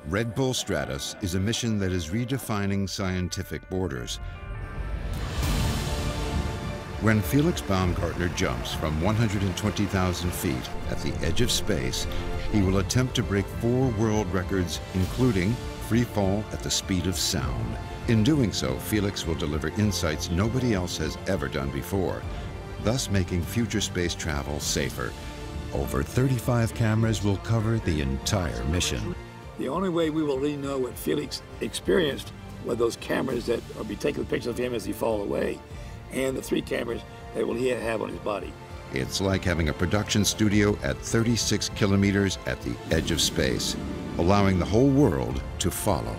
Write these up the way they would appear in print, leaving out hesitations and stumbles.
Red Bull Stratos is a mission that is redefining scientific borders. When Felix Baumgartner jumps from 120,000 feet at the edge of space, he will attempt to break 4 world records, including free fall at the speed of sound. In doing so, Felix will deliver insights nobody else has ever done before, thus making future space travel safer. Over 35 cameras will cover the entire mission. The only way we will really know what Felix experienced were those cameras that will be taking pictures of him as he fall away, and the 3 cameras that will he have on his body. It's like having a production studio at 36 kilometers at the edge of space, allowing the whole world to follow.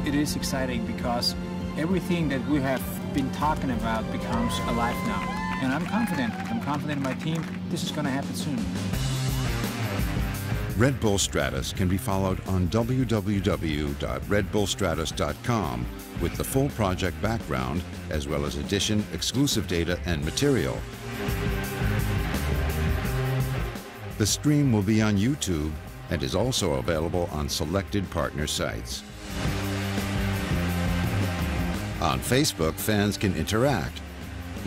It is exciting because everything that we have been talking about becomes alive now. And I'm confident in my team, this is going to happen soon. Red Bull Stratos can be followed on www.redbullstratos.com with the full project background, as well as addition, exclusive data, and material. The stream will be on YouTube and is also available on selected partner sites. On Facebook, fans can interact,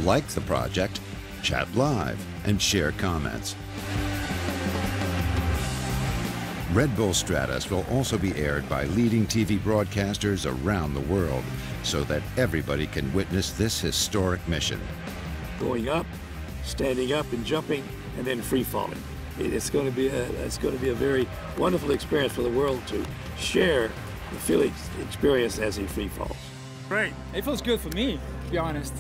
like the project, chat live, and share comments. Red Bull Stratos will also be aired by leading TV broadcasters around the world so that everybody can witness this historic mission. Going up, standing up and jumping, and then free falling. It's going to be a very wonderful experience for the world to share the Felix experience as he free falls. Great. It feels good for me, to be honest.